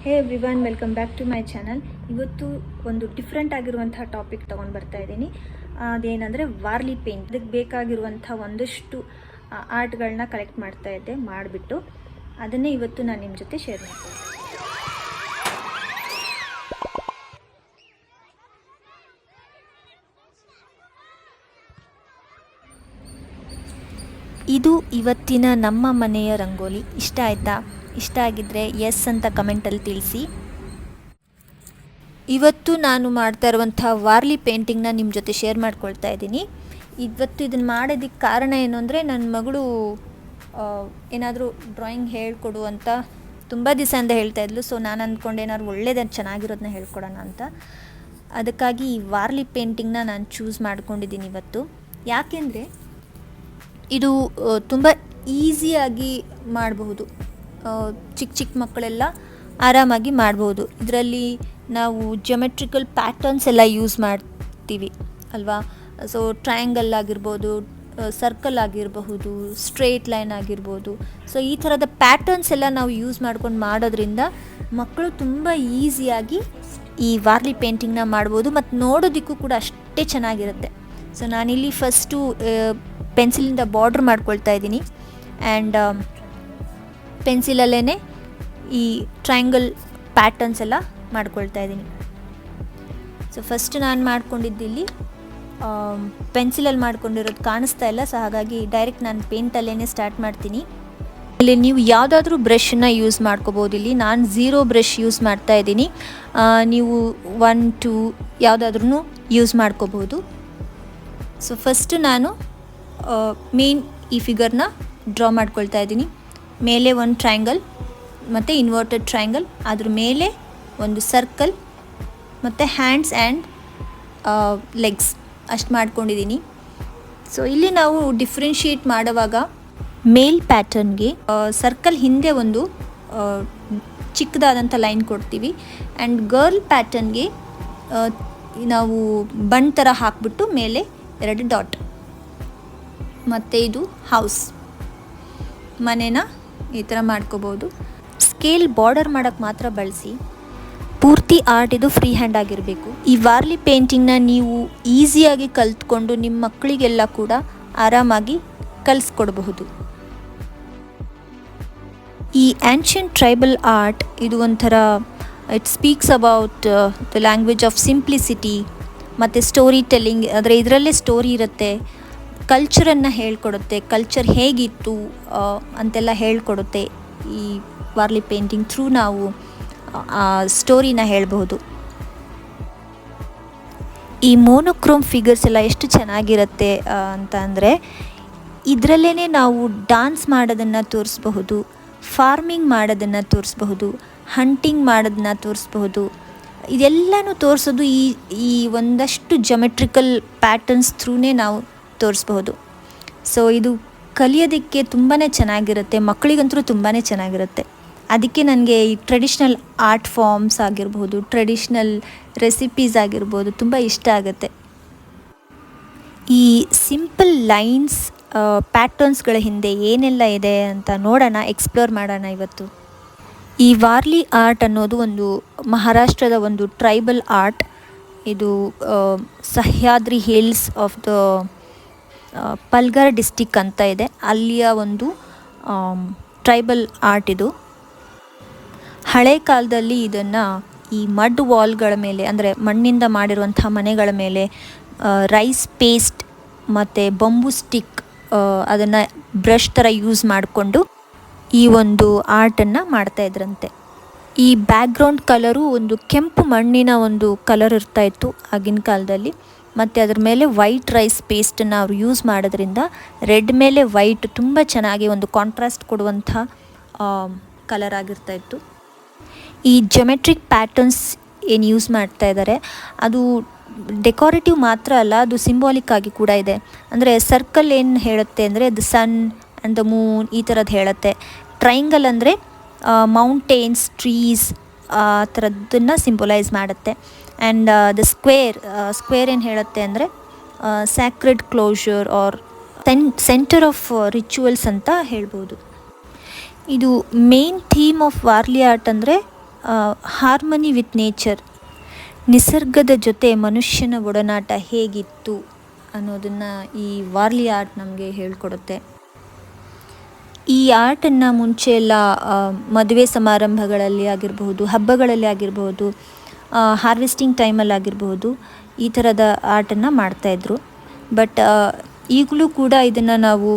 Hey everyone, welcome back to my channel. ಇವತ್ತು ಒಂದು different ಆಗಿರುವಂತಹ ಟಾಪಿಕ್ ತೊಗೊಂಡು ಬರ್ತಾ ಇದ್ದೀನಿ. ಅದೇನೆಂದರೆ ವಾರ್ಲಿ ಪೇಂಟ್. ಅದಕ್ಕೆ ಬೇಕಾಗಿರುವಂಥ ಒಂದಷ್ಟು ಆರ್ಟ್ಗಳನ್ನ ಕಲೆಕ್ಟ್ ಮಾಡ್ತಾ ಇದ್ದೆ, ಮಾಡಿಬಿಟ್ಟು ಅದನ್ನೇ ಇವತ್ತು ನಾನು ನಿಮ್ಮ ಜೊತೆ ಶೇರ್ ಮಾಡ್ತೀನಿ. ಇದು ಇವತ್ತಿನ ನಮ್ಮ ಮನೆಯ ರಂಗೋಲಿ. ಇಷ್ಟ ಆಯಿತಾ? ಇಷ್ಟ ಆಗಿದ್ದರೆ ಎಸ್ ಅಂತ ಕಮೆಂಟಲ್ಲಿ ತಿಳಿಸಿ. ಇವತ್ತು ನಾನು ಮಾಡ್ತಾ ಇರುವಂಥ ವಾರ್ಲಿ ಪೇಂಟಿಂಗ್ನ ನಿಮ್ಮ ಜೊತೆ ಶೇರ್ ಮಾಡ್ಕೊಳ್ತಾ ಇದ್ದೀನಿ. ಇವತ್ತು ಇದನ್ನು ಮಾಡೋದಕ್ಕೆ ಕಾರಣ ಏನು ಅಂದರೆ, ನನ್ನ ಮಗಳು ಏನಾದರೂ ಡ್ರಾಯಿಂಗ್ ಹೇಳ್ಕೊಡು ಅಂತ ತುಂಬ ದಿವಸದಿಂದ ಹೇಳ್ತಾ ಇದ್ಲು. ಸೊ ನಾನು ಅಂದ್ಕೊಂಡು ಏನಾದ್ರು ಒಳ್ಳೇದು ಚೆನ್ನಾಗಿರೋದನ್ನ ಹೇಳ್ಕೊಡೋಣ ಅಂತ. ಅದಕ್ಕಾಗಿ ಈ ವಾರ್ಲಿ ಪೇಂಟಿಂಗ್ನ ನಾನು ಚೂಸ್ ಮಾಡ್ಕೊಂಡಿದ್ದೀನಿ ಇವತ್ತು. ಯಾಕೆಂದರೆ ಇದು ತುಂಬ ಈಸಿಯಾಗಿ ಮಾಡಬಹುದು. ಚಿಕ್ಕ ಮಕ್ಕಳೆಲ್ಲ ಆರಾಮಾಗಿ ಮಾಡ್ಬೋದು. ಇದರಲ್ಲಿ ನಾವು ಜಿಯೋಮೆಟ್ರಿಕಲ್ ಪ್ಯಾಟರ್ನ್ಸ್ ಎಲ್ಲ ಯೂಸ್ ಮಾಡ್ತೀವಿ ಅಲ್ವಾ. ಸೊ ಟ್ರಯಾಂಗಲ್ ಆಗಿರ್ಬೋದು, ಸರ್ಕಲ್ ಆಗಿರಬಹುದು, ಸ್ಟ್ರೇಟ್ ಲೈನ್ ಆಗಿರ್ಬೋದು. ಸೊ ಈ ಥರದ ಪ್ಯಾಟರ್ನ್ಸ್ ಎಲ್ಲ ನಾವು ಯೂಸ್ ಮಾಡ್ಕೊಂಡು ಮಾಡೋದ್ರಿಂದ ಮಕ್ಕಳು ತುಂಬ ಈಸಿಯಾಗಿ ಈ ವಾರ್ಲಿ ಪೇಂಟಿಂಗ್ನ ಮಾಡ್ಬೋದು ಮತ್ತು ನೋಡೋದಕ್ಕೂ ಕೂಡ ಅಷ್ಟೇ ಚೆನ್ನಾಗಿರುತ್ತೆ. ಸೊ ನಾನಿಲ್ಲಿ ಫಸ್ಟು ಪೆನ್ಸಿಲಿಂದ ಬಾರ್ಡ್ರ್ ಮಾಡ್ಕೊಳ್ತಾ ಇದ್ದೀನಿ. ಆ್ಯಂಡ್ ಪೆನ್ಸಿಲಲ್ಲೇ ಈ ಟ್ರಯಾಂಗಲ್ ಪ್ಯಾಟರ್ನ್ಸ್ ಎಲ್ಲ ಮಾಡ್ಕೊಳ್ತಾ ಇದ್ದೀನಿ. ಸೊ ಫಸ್ಟ್ ನಾನು ಮಾಡ್ಕೊಂಡಿದ್ದಿಲ್ಲಿ ಪೆನ್ಸಿಲಲ್ಲಿ ಮಾಡ್ಕೊಂಡಿರೋದು ಕಾಣಿಸ್ತಾ ಇಲ್ಲ. ಸೊ ಹಾಗಾಗಿ ಡೈರೆಕ್ಟ್ ನಾನು ಪೇಂಟಲ್ಲೇ ಸ್ಟಾರ್ಟ್ ಮಾಡ್ತೀನಿ. ಇಲ್ಲಿ ನೀವು ಯಾವುದಾದ್ರೂ ಬ್ರಷನ್ನು ಯೂಸ್ ಮಾಡ್ಕೋಬೋದು. ಇಲ್ಲಿ ನಾನು 0 ಬ್ರಷ್ ಯೂಸ್ ಮಾಡ್ತಾ ಇದ್ದೀನಿ. ನೀವು 1, 2 ಯಾವುದಾದ್ರೂ ಯೂಸ್ ಮಾಡ್ಕೋಬೋದು. ಸೊ ಫಸ್ಟು ನಾನು ಮೇನ್ ಈ ಫಿಗರ್ನ ಡ್ರಾ ಮಾಡ್ಕೊಳ್ತಾ ಇದ್ದೀನಿ. ಮೇಲೆ ಒಂದು ಟ್ರಯಾಂಗಲ್ ಮತ್ತು ಇನ್ವರ್ಟೆಡ್ ಟ್ರಯಾಂಗಲ್, ಅದ್ರ ಮೇಲೆ ಒಂದು ಸರ್ಕಲ್ ಮತ್ತು ಹ್ಯಾಂಡ್ಸ್ ಆ್ಯಂಡ್ ಲೆಗ್ಸ್ ಅಷ್ಟು ಮಾಡ್ಕೊಂಡಿದ್ದೀನಿ. ಸೊ ಇಲ್ಲಿ ನಾವು ಡಿಫ್ರೆನ್ಷಿಯೇಟ್ ಮಾಡುವಾಗ ಮೇಲ್ ಪ್ಯಾಟರ್ನ್ಗೆ ಸರ್ಕಲ್ ಹಿಂದೆ ಒಂದು ಚಿಕ್ಕದಾದಂಥ ಲೈನ್ ಕೊಡ್ತೀವಿ. ಆ್ಯಂಡ್ ಗರ್ಲ್ ಪ್ಯಾಟರ್ನ್ಗೆ ನಾವು ಬಣ್ಣ ಥರ ಹಾಕ್ಬಿಟ್ಟು ಮೇಲೆ 2 ಡಾಟ್. ಮತ್ತು ಇದು ಹೌಸ್, ಮನೇನ ಈ ಥರ ಮಾಡ್ಕೋಬೋದು. ಸ್ಕೇಲ್ ಬಾರ್ಡರ್ ಮಾಡೋಕ್ಕೆ ಮಾತ್ರ ಬಳಸಿ. ಪೂರ್ತಿ ಆರ್ಟ್ ಇದು ಫ್ರೀ ಹ್ಯಾಂಡ್ ಆಗಿರಬೇಕು. ಈ ವಾರ್ಲಿ ಪೇಂಟಿಂಗ್ನ ನೀವು ಈಸಿಯಾಗಿ ಕಲ್ತ್ಕೊಂಡು ನಿಮ್ಮ ಮಕ್ಕಳಿಗೆಲ್ಲ ಕೂಡ ಆರಾಮಾಗಿ ಕಲಿಸ್ಕೊಡ್ಬಹುದು. ಈ ಆ್ಯನ್ಷಿಯಂಟ್ ಟ್ರೈಬಲ್ ಆರ್ಟ್ ಇದು ಒಂಥರ it speaks about the language of simplicity ಮತ್ತು ಸ್ಟೋರಿ ಟೆಲ್ಲಿಂಗ್. ಆದರೆ ಇದರಲ್ಲೇ ಸ್ಟೋರಿ ಇರುತ್ತೆ, ಕಲ್ಚರನ್ನು ಹೇಳ್ಕೊಡುತ್ತೆ, ಕಲ್ಚರ್ ಹೇಗಿತ್ತು ಅಂತೆಲ್ಲ ಹೇಳ್ಕೊಡುತ್ತೆ. ಈ ವಾರ್ಲಿ ಪೇಂಟಿಂಗ್ ಥ್ರೂ ನಾವು ಸ್ಟೋರಿನ ಹೇಳಬಹುದು. ಈ ಮೋನೋಕ್ರೋಮ್ ಫಿಗರ್ಸ್ ಎಲ್ಲ ಎಷ್ಟು ಚೆನ್ನಾಗಿರುತ್ತೆ ಅಂತ ಅಂದರೆ, ಇದರಲ್ಲೇ ನಾವು ಡಾನ್ಸ್ ಮಾಡೋದನ್ನು ತೋರಿಸ್ಬಹುದು, ಫಾರ್ಮಿಂಗ್ ಮಾಡೋದನ್ನು ತೋರಿಸ್ಬಹುದು, ಹಂಟಿಂಗ್ ಮಾಡೋದನ್ನು ತೋರಿಸ್ಬಹುದು. ಇದೆಲ್ಲನೂ ತೋರಿಸೋದು ಈ ಒಂದಷ್ಟು ಜಿಯೋಮೆಟ್ರಿಕಲ್ ಪ್ಯಾಟರ್ನ್ಸ್ ಥ್ರೂನೇ ನಾವು ತೋರಿಸ್ಬಹುದು. ಸೊ ಇದು ಕಲಿಯೋದಕ್ಕೆ ತುಂಬಾ ಚೆನ್ನಾಗಿರುತ್ತೆ, ಮಕ್ಕಳಿಗಂತೂ ತುಂಬಾ ಚೆನ್ನಾಗಿರುತ್ತೆ. ಅದಕ್ಕೆ ನನಗೆ ಈ ಟ್ರೆಡಿಷ್ನಲ್ ಆರ್ಟ್ ಫಾರ್ಮ್ಸ್ ಆಗಿರ್ಬೋದು, ಟ್ರೆಡಿಷ್ನಲ್ ರೆಸಿಪೀಸ್ ಆಗಿರ್ಬೋದು ತುಂಬ ಇಷ್ಟ ಆಗುತ್ತೆ. ಈ ಸಿಂಪಲ್ ಲೈನ್ಸ್ ಪ್ಯಾಟರ್ನ್ಸ್ಗಳ ಹಿಂದೆ ಏನೆಲ್ಲ ಇದೆ ಅಂತ ನೋಡೋಣ, ಎಕ್ಸ್ಪ್ಲೋರ್ ಮಾಡೋಣ ಇವತ್ತು. ಈ ವಾರ್ಲಿ ಆರ್ಟ್ ಅನ್ನೋದು ಒಂದು ಮಹಾರಾಷ್ಟ್ರದ ಒಂದು ಟ್ರೈಬಲ್ ಆರ್ಟ್. ಇದು Sahyadri hills of the Palghar district ಅಂತ ಇದೆ, ಅಲ್ಲಿಯ ಒಂದು ಟ್ರೈಬಲ್ ಆರ್ಟ್ ಇದು. ಹಳೆ ಕಾಲದಲ್ಲಿ ಇದನ್ನು ಈ ಮಡ್ ವಾಲ್ಗಳ ಮೇಲೆ, ಅಂದರೆ ಮಣ್ಣಿಂದ ಮಾಡಿರುವಂಥ ಮನೆಗಳ ಮೇಲೆ ರೈಸ್ ಪೇಸ್ಟ್ ಮತ್ತು ಬಂಬೂ ಸ್ಟಿಕ್ ಅದನ್ನು ಬ್ರಷ್ ಥರ ಯೂಸ್ ಮಾಡಿಕೊಂಡು ಈ ಒಂದು ಆರ್ಟನ್ನು ಮಾಡ್ತಾಯಿದ್ರಂತೆ. ಈ ಬ್ಯಾಕ್ಗ್ರೌಂಡ್ ಕಲರು ಒಂದು ಕೆಂಪು ಮಣ್ಣಿನ ಒಂದು ಕಲರ್ ಇರ್ತಾಯಿತ್ತು ಆಗಿನ ಕಾಲದಲ್ಲಿ. ಮತ್ತು ಅದ್ರ ಮೇಲೆ ವೈಟ್ ರೈಸ್ ಪೇಸ್ಟನ್ನು ಅವರು ಯೂಸ್ ಮಾಡೋದ್ರಿಂದ ರೆಡ್ ಮೇಲೆ ವೈಟ್ ತುಂಬ ಚೆನ್ನಾಗಿ ಒಂದು ಕಾಂಟ್ರಾಸ್ಟ್ ಕೊಡುವಂಥ ಕಲರ್ ಆಗಿರ್ತಾಯಿತ್ತು. ಈ ಜಿಯೋಮೆಟ್ರಿಕ್ ಪ್ಯಾಟರ್ನ್ಸ್ ಏನು ಯೂಸ್ ಮಾಡ್ತಾ ಇದ್ದಾರೆ ಅದು ಡೆಕೋರೇಟಿವ್ ಮಾತ್ರ ಅಲ್ಲ, ಅದು ಸಿಂಬಾಲಿಕ್ ಆಗಿ ಕೂಡ ಇದೆ. ಅಂದರೆ ಸರ್ಕಲ್ ಏನು ಹೇಳುತ್ತೆ ಅಂದರೆ the sun and the moon ಈ ಥರದ್ದು ಹೇಳುತ್ತೆ. ಟ್ರಯಾಂಗಲ್ ಅಂದರೆ ಮೌಂಟೇನ್ಸ್, ಟ್ರೀಸ್ ಆ ಥರದ್ದನ್ನು ಸಿಂಬಲೈಸ್ ಮಾಡುತ್ತೆ. ಆ್ಯಂಡ್ ದ ಸ್ಕ್ವೇರ್ ಏನು ಹೇಳುತ್ತೆ ಅಂದರೆ sacred closure or centre of rituals ಅಂತ ಹೇಳ್ಬೋದು. ಇದು main theme of Warli art ಅಂದರೆ ಹಾರ್ಮನಿ ವಿತ್ ನೇಚರ್, ನಿಸರ್ಗದ ಜೊತೆ ಮನುಷ್ಯನ ಒಡನಾಟ ಹೇಗಿತ್ತು ಅನ್ನೋದನ್ನು ಈ ವಾರ್ಲಿ ಆರ್ಟ್ ನಮಗೆ ಹೇಳ್ಕೊಡುತ್ತೆ. ಈ ಆರ್ಟನ್ನು ಮುಂಚೆ ಎಲ್ಲ ಮದುವೆ ಸಮಾರಂಭಗಳಲ್ಲಿ ಆಗಿರಬಹುದು, ಹಬ್ಬಗಳಲ್ಲಿ ಆಗಿರಬಹುದು, ಹಾರ್ವೆಸ್ಟಿಂಗ್ ಟೈಮಲ್ಲಿ ಆಗಿರಬಹುದು, ಈ ಥರದ ಆರ್ಟನ್ನು ಮಾಡ್ತಾಯಿದ್ರು. ಬಟ್ ಈಗಲೂ ಕೂಡ ಇದನ್ನು ನಾವು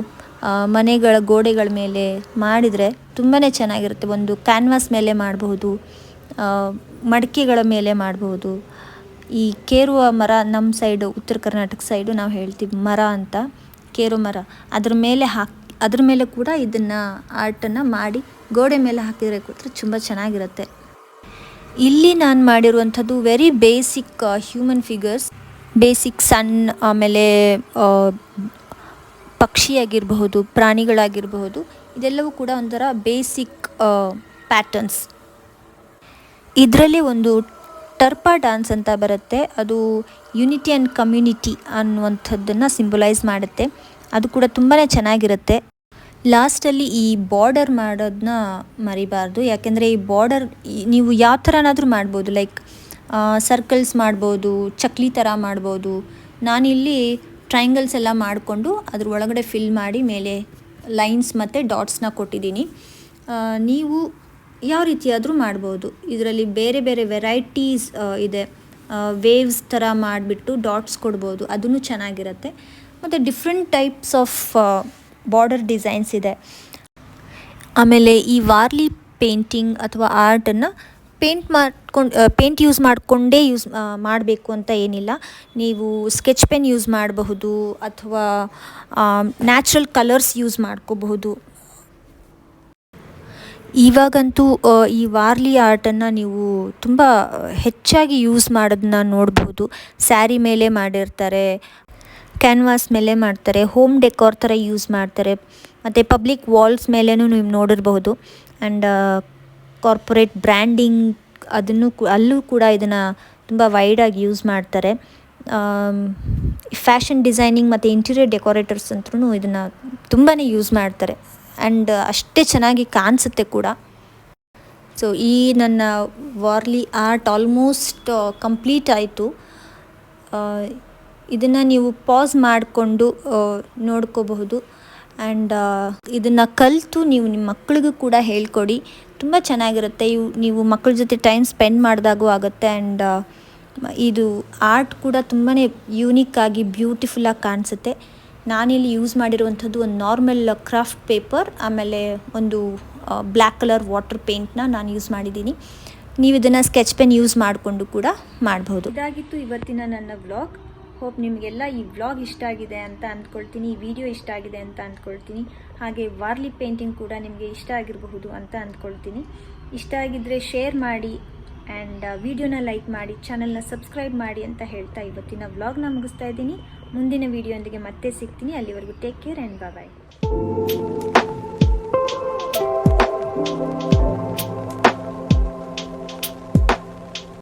ಮನೆಗಳ ಗೋಡೆಗಳ ಮೇಲೆ ಮಾಡಿದರೆ ತುಂಬಾ ಚೆನ್ನಾಗಿರುತ್ತೆ. ಒಂದು ಕ್ಯಾನ್ವಾಸ್ ಮೇಲೆ ಮಾಡಬಹುದು, ಮಡಿಕೆಗಳ ಮೇಲೆ ಮಾಡಬಹುದು. ಈ ಕೇರುವ ಮರ, ನಮ್ಮ ಸೈಡು ಉತ್ತರ ಕರ್ನಾಟಕ ಸೈಡು ನಾವು ಹೇಳ್ತೀವಿ ಮರ ಅಂತ, ಕೇರೋ ಮರ, ಅದ್ರ ಮೇಲೆ ಕೂಡ ಇದನ್ನು ಆರ್ಟನ್ನು ಮಾಡಿ ಗೋಡೆ ಮೇಲೆ ಹಾಕಿದರೆ ಕೂತ್ರೆ ತುಂಬ ಚೆನ್ನಾಗಿರುತ್ತೆ. ಇಲ್ಲಿ ನಾನು ಮಾಡಿರುವಂಥದ್ದು very basic human figures, basic sun, ಆಮೇಲೆ ಪಕ್ಷಿಯಾಗಿರಬಹುದು, ಪ್ರಾಣಿಗಳಾಗಿರಬಹುದು, ಇದೆಲ್ಲವೂ ಕೂಡ ಒಂಥರ ಬೇಸಿಕ್ ಪ್ಯಾಟರ್ನ್ಸ್. ಇದರಲ್ಲಿ ಒಂದು ಟರ್ಪಾ ಡ್ಯಾನ್ಸ್ ಅಂತ ಬರುತ್ತೆ, ಅದು ಯುನಿಟಿ ಆ್ಯಂಡ್ ಕಮ್ಯುನಿಟಿ ಅನ್ನುವಂಥದ್ದನ್ನು ಸಿಂಬಲೈಸ್ ಮಾಡುತ್ತೆ. ಅದು ಕೂಡ ತುಂಬಾ ಚೆನ್ನಾಗಿರುತ್ತೆ. ಲಾಸ್ಟಲ್ಲಿ ಈ ಬಾರ್ಡರ್ ಮಾಡೋದನ್ನ ಮರಿಬಾರ್ದು, ಯಾಕೆಂದರೆ ಈ ಬಾರ್ಡರ್ ನೀವು ಯಾವ ಥರನಾದರೂ ಮಾಡ್ಬೋದು. ಲೈಕ್ ಸರ್ಕಲ್ಸ್ ಮಾಡ್ಬೋದು, ಚಕ್ಲಿ ಥರ ಮಾಡ್ಬೋದು. ನಾನಿಲ್ಲಿ ಟ್ರಯಾಂಗಲ್ಸ್ ಎಲ್ಲ ಮಾಡಿಕೊಂಡು ಅದ್ರ ಒಳಗಡೆ ಫಿಲ್ ಮಾಡಿ ಮೇಲೆ ಲೈನ್ಸ್ ಮತ್ತು ಡಾಟ್ಸ್ನ ಕೊಟ್ಟಿದ್ದೀನಿ. ನೀವು ಯಾವ ರೀತಿಯಾದರೂ ಮಾಡ್ಬೋದು. ಇದರಲ್ಲಿ ಬೇರೆ ಬೇರೆ ವೆರೈಟೀಸ್ ಇದೆ. ವೇವ್ಸ್ ಥರ ಮಾಡಿಬಿಟ್ಟು ಡಾಟ್ಸ್ ಕೊಡ್ಬೋದು, ಅದೂ ಚೆನ್ನಾಗಿರುತ್ತೆ. ಮತ್ತು different types of border designs ಇದೆ. ಆಮೇಲೆ ಈ ವಾರ್ಲಿ ಪೇಂಟಿಂಗ್ ಅಥವಾ ಆರ್ಟನ್ನು ಪೇಂಟ್ ಯೂಸ್ ಮಾಡಿಕೊಂಡೇ ಮಾಡಬೇಕು ಅಂತ ಏನಿಲ್ಲ. ನೀವು ಸ್ಕೆಚ್ ಪೆನ್ ಯೂಸ್ ಮಾಡಬಹುದು ಅಥವಾ ನ್ಯಾಚುರಲ್ ಕಲರ್ಸ್ ಯೂಸ್ ಮಾಡ್ಕೋಬಹುದು. ಇವಾಗಂತೂ ಈ ವಾರ್ಲಿ ಆರ್ಟನ್ನು ನೀವು ತುಂಬ ಹೆಚ್ಚಾಗಿ ಯೂಸ್ ಮಾಡೋದನ್ನ ನೋಡಬಹುದು. ಸ್ಯಾರಿ ಮೇಲೆ ಮಾಡಿರ್ತಾರೆ, ಕ್ಯಾನ್ವಾಸ್ ಮೇಲೆ ಮಾಡ್ತಾರೆ, ಹೋಮ್ ಡೆಕೋರ್ ಥರ ಯೂಸ್ ಮಾಡ್ತಾರೆ, ಮತ್ತು ಪಬ್ಲಿಕ್ ವಾಲ್ಸ್ ಮೇಲೇನೂ ನೀವು ನೋಡಿರಬಹುದು. ಆ್ಯಂಡ್ ಕಾರ್ಪೊರೇಟ್ ಬ್ರ್ಯಾಂಡಿಂಗ್ ಅಲ್ಲೂ ಕೂಡ ಇದನ್ನು ತುಂಬ ವೈಡಾಗಿ ಯೂಸ್ ಮಾಡ್ತಾರೆ. ಫ್ಯಾಷನ್ ಡಿಸೈನಿಂಗ್ ಮತ್ತು ಇಂಟೀರಿಯರ್ ಡೆಕೋರೇಟರ್ಸ್ ಅಂತೂ ಇದನ್ನು ತುಂಬಾ ಯೂಸ್ ಮಾಡ್ತಾರೆ. ಆ್ಯಂಡ್ ಅಷ್ಟೇ ಚೆನ್ನಾಗಿ ಕಾಣಿಸುತ್ತೆ ಕೂಡ. ಸೊ ಈ ನನ್ನ ವಾರ್ಲಿ ಆರ್ಟ್ ಆಲ್ಮೋಸ್ಟ್ ಕಂಪ್ಲೀಟ್ ಆಯಿತು. ಇದನ್ನು ನೀವು ಪಾಸ್ ಮಾಡಿಕೊಂಡು ನೋಡ್ಕೋಬಹುದು. ಆ್ಯಂಡ್ ಇದನ್ನು ಕಲಿತು ನೀವು ನಿಮ್ಮ ಮಕ್ಕಳಿಗೂ ಕೂಡ ಹೇಳ್ಕೊಡಿ, ತುಂಬ ಚೆನ್ನಾಗಿರುತ್ತೆ. ನೀವು ಮಕ್ಕಳ ಜೊತೆ ಟೈಮ್ ಸ್ಪೆಂಡ್ ಮಾಡಿದಾಗೂ ಆಗುತ್ತೆ. ಆ್ಯಂಡ್ ಇದು ಆರ್ಟ್ ಕೂಡ ತುಂಬಾ ಯೂನಿಕ್ಕಾಗಿ ಬ್ಯೂಟಿಫುಲ್ಲಾಗಿ ಕಾಣಿಸುತ್ತೆ. ನಾನಿಲ್ಲಿ ಯೂಸ್ ಮಾಡಿರುವಂಥದ್ದು ಒಂದು ನಾರ್ಮಲ್ ಕ್ರಾಫ್ಟ್ ಪೇಪರ್, ಆಮೇಲೆ ಒಂದು ಬ್ಲ್ಯಾಕ್ ಕಲರ್ ವಾಟರ್ ಪೇಂಟ್ನ ನಾನು ಯೂಸ್ ಮಾಡಿದ್ದೀನಿ. ನೀವು ಇದನ್ನು ಸ್ಕೆಚ್ ಪೆನ್ ಯೂಸ್ ಮಾಡಿಕೊಂಡು ಕೂಡ ಮಾಡ್ಬೋದು. ಇದಾಗಿತ್ತು ಇವತ್ತಿನ ನನ್ನ ವ್ಲಾಗ್. ಹೋಪ್ ನಿಮಗೆಲ್ಲ ಈ ವ್ಲಾಗ್ ಇಷ್ಟ ಆಗಿದೆ ಅಂತ ಅಂದ್ಕೊಳ್ತೀನಿ, ಈ ವಿಡಿಯೋ ಇಷ್ಟ ಆಗಿದೆ ಅಂತ ಅಂದ್ಕೊಳ್ತೀನಿ. ಹಾಗೆ ವಾರ್ಲಿ ಪೇಂಟಿಂಗ್ ಕೂಡ ನಿಮಗೆ ಇಷ್ಟ ಆಗಿರಬಹುದು ಅಂತ ಅಂದ್ಕೊಳ್ತೀನಿ. ಇಷ್ಟ ಆಗಿದ್ದರೆ ಶೇರ್ ಮಾಡಿ ಆ್ಯಂಡ್ ವಿಡಿಯೋನ ಲೈಕ್ ಮಾಡಿ, ಚಾನಲ್ನ ಸಬ್ಸ್ಕ್ರೈಬ್ ಮಾಡಿ ಅಂತ ಹೇಳ್ತಾ ಇವತ್ತಿನ ವ್ಲಾಗ್ನ ಮುಗಿಸ್ತಾ ಇದ್ದೀನಿ. ಮುಂದಿನ ವಿಡಿಯೋಂದಿಗೆ ಮತ್ತೆ ಸಿಗ್ತೀನಿ. ಅಲ್ಲಿವರೆಗೂ ಟೇಕ್ ಕೇರ್ ಆ್ಯಂಡ್ ಬಾಯ್.